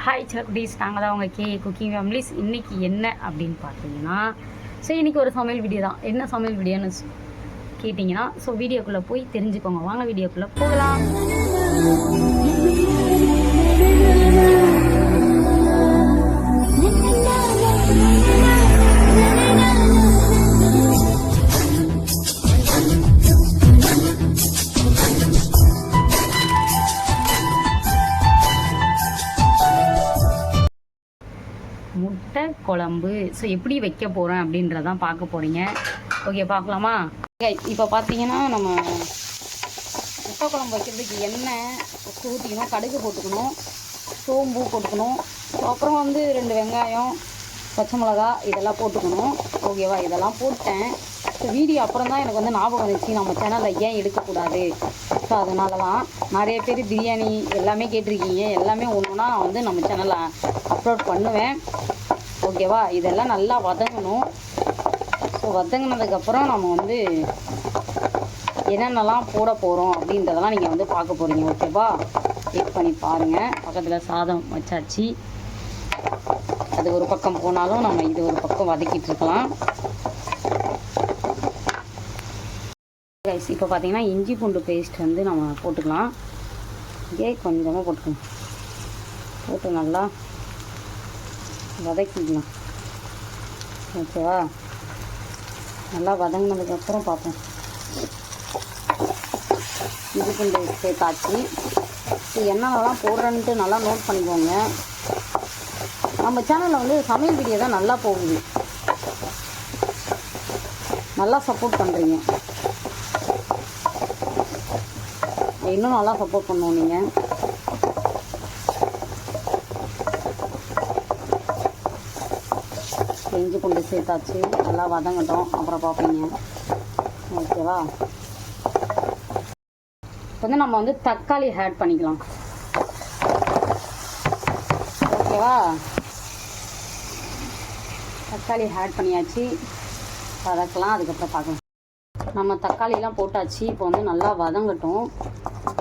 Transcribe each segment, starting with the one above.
Hi சிலக்குட்டீஸ், நாங்கள் தான் உங்கள் குக்கிங் ஃபேமிலிஸ். இன்றைக்கி என்ன அப்படின்னு பார்த்தீங்கன்னா, ஸோ இன்றைக்கி ஒரு சமையல் வீடியோ தான். என்ன சமையல் வீடியோன்னு கேட்டிங்கன்னா, ஸோ வீடியோக்குள்ளே போய் தெரிஞ்சுக்கோங்க. வாங்க வீடியோக்குள்ளே போகலாம். முட்டை குழம்பு ஸோ எப்படி வைக்க போகிறேன் அப்படின்றதான் பார்க்க போகிறீங்க. ஓகே, பார்க்கலாமா? இப்போ பார்த்தீங்கன்னா, நம்ம முட்டை குழம்பு வைக்கிறதுக்கு எண்ணெய் ஊற்றிக்கணும், கடுகு போட்டுக்கணும், சோம்பு போட்டுக்கணும், அப்புறம் 2 வெங்காயம், பச்சை மிளகா இதெல்லாம் போட்டுக்கணும். ஓகேவா? இதெல்லாம் போட்டேன். ஸோ வீடியோ அப்புறம் தான் எனக்கு ஞாபகம் வந்துச்சு, நம்ம சேனலில் ஏன் எடுக்கக்கூடாது. ஸோ அதனால தான் நிறைய பேர் பிரியாணி எல்லாமே கேட்டிருக்கீங்க. எல்லாமே ஒன்றுனா நம்ம சேனலில் அப்லோட் பண்ணுவேன். ஓகேவா? இதெல்லாம் நல்லா வதங்கணும். ஸோ வதங்கினதுக்கப்புறம் நம்ம என்னென்னலாம் போட போகிறோம் அப்படின்றதெல்லாம் நீங்கள் பார்க்க போகிறீங்க. ஓகேவா? வெயிட் பண்ணி பாருங்கள். பக்கத்தில் சாதம் வச்சாச்சு. அது ஒரு பக்கம் போனாலும் நம்ம இது ஒரு பக்கம் வதக்கிட்டு இருக்கலாம். கைஸ், இப்போ பார்த்தீங்கன்னா இஞ்சி பூண்டு பேஸ்ட் நம்ம போட்டுக்கலாம். இங்கே கொஞ்சமாக போட்டுக்கலாம். போட்டு நல்லா வதக்கிக்கலாம். ஓகேவா? நல்லா வதங்கினதுக்கப்புறம் பார்ப்போம். இஞ்சி பூண்டு சேர்த்தாச்சு. என்னென்னலாம் போடுறேன்ட்டு நல்லா நோட் பண்ணிக்கோங்க. நம்ம சேனலில் சமையல் வீடியோ தான் நல்லா போகுது. நல்லா சப்போர்ட் பண்ணுறீங்க. இன்னும் நல்லா சப்போர்ட் பண்ணுவோம் நீங்கள். இஞ்சி பூண்டு சேர்த்தாச்சு. நல்லா வதங்கட்டும், அப்புறம் பார்ப்பீங்க. ஓகேவா? இப்போ நம்ம தக்காளி ஆட் பண்ணிக்கலாம். ஓகேவா? தக்காளி ஆட் பண்ணியாச்சு. வதக்கலாம், அதுக்கப்புறம் பார்க்கலாம். நம்ம தக்காளிலாம் போட்டாச்சு. இப்போ நல்லா வதங்கட்டும்.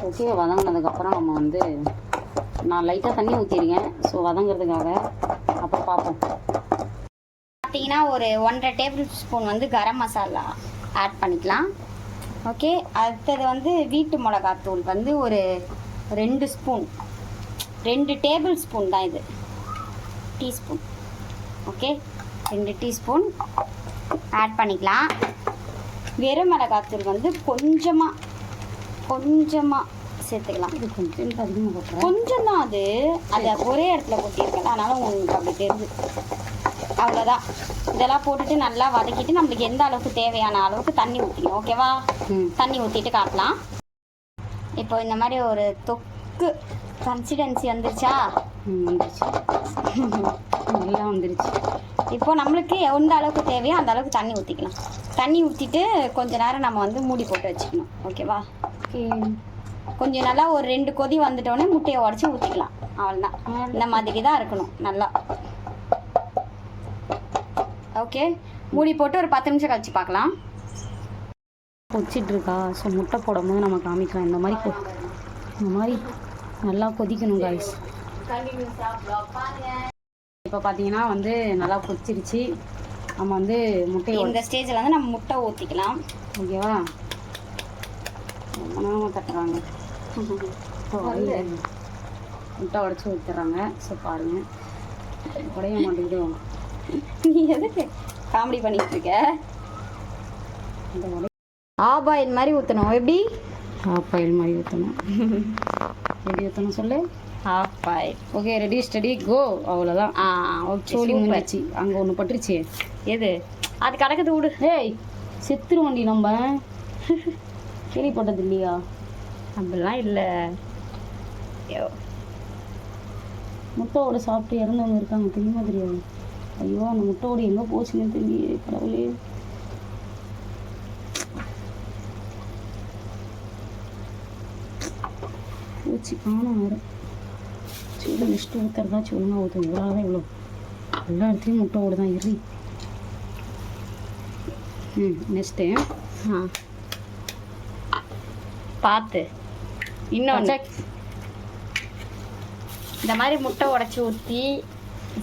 ஓகே, வதங்கினதுக்கப்புறம் நம்ம நான் லைட்டாக தண்ணி ஊற்றிருக்கேன். ஸோ வதங்கிறதுக்காக அப்புறம் பார்ப்போம். பார்த்தீங்கன்னா ஒரு 1.5 table spoon garam masala add பண்ணிக்கலாம். ஓகே, அடுத்தது வீட்டு மிளகாத்தூள் ஒரு 2 ஸ்பூன், 2 டேபிள் ஸ்பூன் தான் இது, டீஸ்பூன். ஓகே, 2 டீஸ்பூன் ஆட் பண்ணிக்கலாம். வெறும் மிளகாத்தூள் கொஞ்சமாக சேர்த்துக்கலாம். இது கொஞ்சம் அதிகமாக போட்டுறேன். கொஞ்சம் தான், அது ஒரே இடத்துல கொட்டியிருக்கேன், அதனால உங்களுக்கு அப்படி தெரியுது. அவ்வளோதான். இதெல்லாம் போட்டுட்டு நல்லா வதக்கிட்டு நம்மளுக்கு எந்த அளவுக்கு தேவையான அளவுக்கு தண்ணி ஊற்றிக்கணும். ஓகேவா? தண்ணி ஊற்றிட்டு காட்டலாம். இப்போ இந்த மாதிரி ஒரு தொக்கு கன்சிஸ்டன்சி வந்துருச்சா? வந்துருச்சு, நல்லா வந்துருச்சு. இப்போ நம்மளுக்கு எந்த அளவுக்கு தேவையோ அந்த அளவுக்கு தண்ணி ஊற்றிக்கலாம். தண்ணி ஊற்றிட்டு கொஞ்ச நேரம் நம்ம மூடி போட்டு வச்சுக்கணும். ஓகேவா? கொஞ்சம் நல்லா ஒரு 2 கொதி வந்துட்டோடனே முட்டையை உடச்சி ஊற்றிக்கலாம். அவ்வளோதான். இந்த மாதிரி தான் இருக்கணும் நல்லா. ஓகே, மூடி போட்டு ஒரு 10 நிமிஷம் கழிச்சு பார்க்கலாம். கொதிச்சிட்ருக்கா? ஸோ முட்டை போடும்போது நம்ம காமிக்கலாம். இந்த மாதிரி நல்லா கொதிக்கணும் காய்ஸ். இப்போ பார்த்தீங்கன்னா நல்லா கொதிச்சிருச்சு. நம்ம முட்டையை இந்த ஸ்டேஜில் நம்ம முட்டை ஊற்றிக்கலாம். ஓகேவா? ரொம்ப தட்டுறாங்க, முட்டை உடச்சி ஊற்றுறாங்க. ஸோ பாருங்கள், உடைய மாட்டேங்குது. நீ எதுக்கு காமெடி பண்ணிட்டு இருக்க? ஆபாயில் மாதிரி ஊற்றணும். எப்படி ஆப்பாயில் மாதிரி ஊற்றணும்? எப்படி ஊற்றணும் சொல்லு? Half boil. Okay, ready steady go. அவ்வளோதான். சோழி முடிச்சு. அங்கே ஒன்று பட்டுருச்சு. எது? அது கிடக்குது, விடு. ஏய், செத்துரு வண்டி. நம்ம கேள்விப்பட்டது இல்லையா? அப்படிலாம் இல்லை. முட்டையோடு சாப்பிட்டு இறந்தவங்க இருக்காங்க, தெரியுமா தெரியாது? ஐயோ, அந்த முட்டையோடு எங்கே போச்சுன்னு தெரியல. கடவுளே. போச்சு, காணும் வேறு. சூடு நெக்ஸ்ட்டு ஊற்றுறதா ஒழுங்காக ஊற்றும். இவ்வளோ தான், இவ்வளோ எல்லா இடத்துலையும் முட்டையோடு தான் இறி. நெக்ஸ்ட்டு பார்த்து இன்னொன்று இந்த மாதிரி முட்டை உடைச்சி ஊற்றி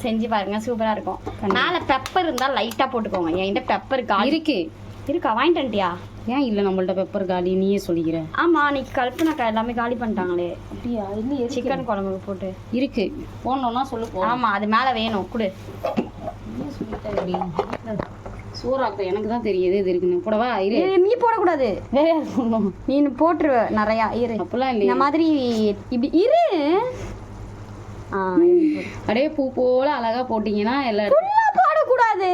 செஞ்சு பாருங்க, சூப்பராக இருக்கும். மேலே பெப்பர் இருந்தால் லைட்டாக போட்டுக்கோங்க. என்கிட்ட பெப்பர் காலி இருக்கா, வாங்கிட்டு வந்துட்டியா? ஏன் இல்லை நம்மள்ட்ட பெப்பர் காலி, நீயே சொல்லிக்கிற. ஆமாம், அன்றைக்கி கல்பனாக்கா எல்லாமே காலி பண்ணிட்டாங்களே. அப்படியா? இல்லையே, சிக்கன் குழம்புக்கு போட்டு இருக்கு. போனோன்னா சொல்லு. ஆமாம், அது மேலே வேணும், கொடு. சோறாக்க எனக்கு தான் தெரியுது இது இருக்குன்னு. போடவா? இரு, நீ போடக்கூடாது, வேற யார் போடணும்? நீ போட்டுருவ நிறையா. இரு, அப்பெல்லாம் இல்லை, இந்த மாதிரி இப்படி இரு. அப்படியே பூ போல அழகா போட்டீங்கன்னா எல்லாரும் போடக்கூடாது.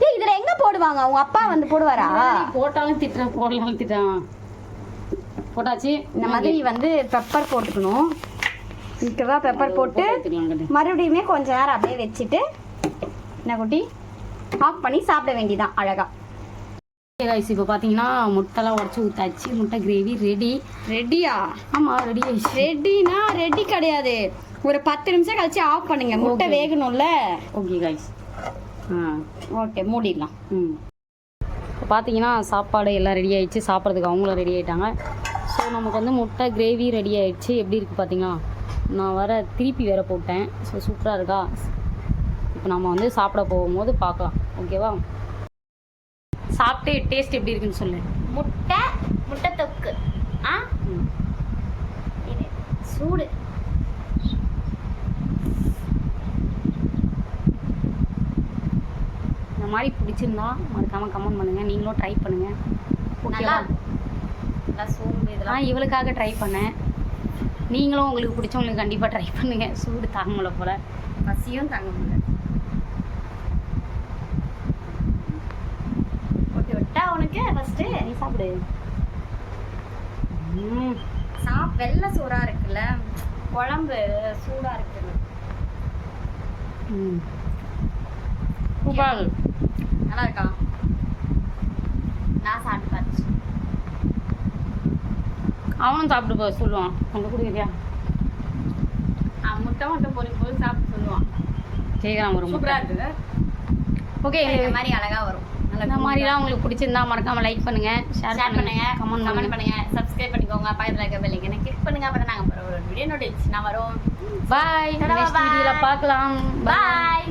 இதுல எங்க போடுவாங்க? உங்க அப்பா வந்து போடுவாரா? போட்டாலும் திட்டுறான், போடலாம் திட்டான். போட்டாச்சு. இந்த மாதிரி வந்து பெப்பர் போட்டுக்கணும். பெப்பர் போட்டு மறுபடியுமே கொஞ்ச நேரம் அப்படியே வச்சுட்டு என்ன குட்டி ஆஃப் பண்ணி சாப்பிட வேண்டியதான் அழகா. இப்போ பார்த்தீங்கன்னா முட்டைலாம் உடச்சி ஊற்றாச்சு. முட்டை கிரேவி ரெடி. ரெடியா? ஆமாம், ரெடி ஆயிடுச்சு. ரெடினா ரெடி கிடையாது, ஒரு 10 நிமிஷம் கழிச்சு ஆஃப் பண்ணுங்க. முட்டை வேகணும்ல. Okay guys. ஓகே, மூடிடலாம். இப்போ பார்த்தீங்கன்னா சாப்பாடு எல்லாம் ரெடி ஆயிடுச்சு. சாப்பிட்றதுக்கு அவங்களும் ரெடி ஆகிட்டாங்க. ஸோ நமக்கு வந்து முட்டை கிரேவி ரெடி ஆயிடுச்சு. எப்படி இருக்குது பார்த்தீங்கன்னா, நான் திருப்பி வேற போட்டேன். ஸோ சூப்பராக இருக்கா? இப்போ நம்ம வந்து சாப்பிட போகும்போது பார்க்கலாம். ஓகேவா? சாப்பிட்டு டேஸ்ட் எப்படி இருக்குன்னு சொல்லு. முட்டை தொக்கு சூடு. இந்த மாதிரி பிடிச்சிருந்தா மறக்காமல் கமெண்ட் பண்ணுங்கள். நீங்களும் ட்ரை பண்ணுங்கள். ஓகேவா? சூடு இதெல்லாம் இவளுக்காக ட்ரை பண்ணேன். நீங்களும் உங்களுக்கு பிடிச்சவங்களுக்கு கண்டிப்பாக ட்ரை பண்ணுங்கள். சூடு தாங்க முடியல போல், பசியும் தாங்க முடியல. ஓகே, விட்டா உனக்கு ஃபஸ்ட்டு நீ சாப்பிடு. வெள்ளை சோறாக இருக்குல்ல, குழம்பு சூடாக இருக்குது. சூப்பராக நல்லா இருக்கா? நான் சாப்பிட்டு பார்த்து அவனும் சாப்பிட்டு போய் சொல்லுவான். உங்க கொடுக்குறியா? முட்டை மட்டும் பொறிக்கும் போது சாப்பிட்டு சொல்லுவான். கேட்குறான், ஒரு சூப்பராக இருக்குது. ஓகே, இந்த மாதிரி அழகாக வரும். இந்த மாதிரிலாம் உங்களுக்கு பிடிச்சிருந்தா மறக்காம லைக் பண்ணுங்க, ஷேர் பண்ணுங்க, கமெண்ட் பண்ணுங்க, சப்ஸ்கிரைப் பண்ணிக்கோங்க. பக்கத்தில் இருக்க பெல் ஐக்கனை கிளிக் பண்ணுங்க. அப்போ தான் நாங்கள் ஒரு வீடியோ நோட்டிஃபிகேஷன் வரும். பாய். நெக்ஸ்ட் வீடியோல பார்க்கலாம். பாய்.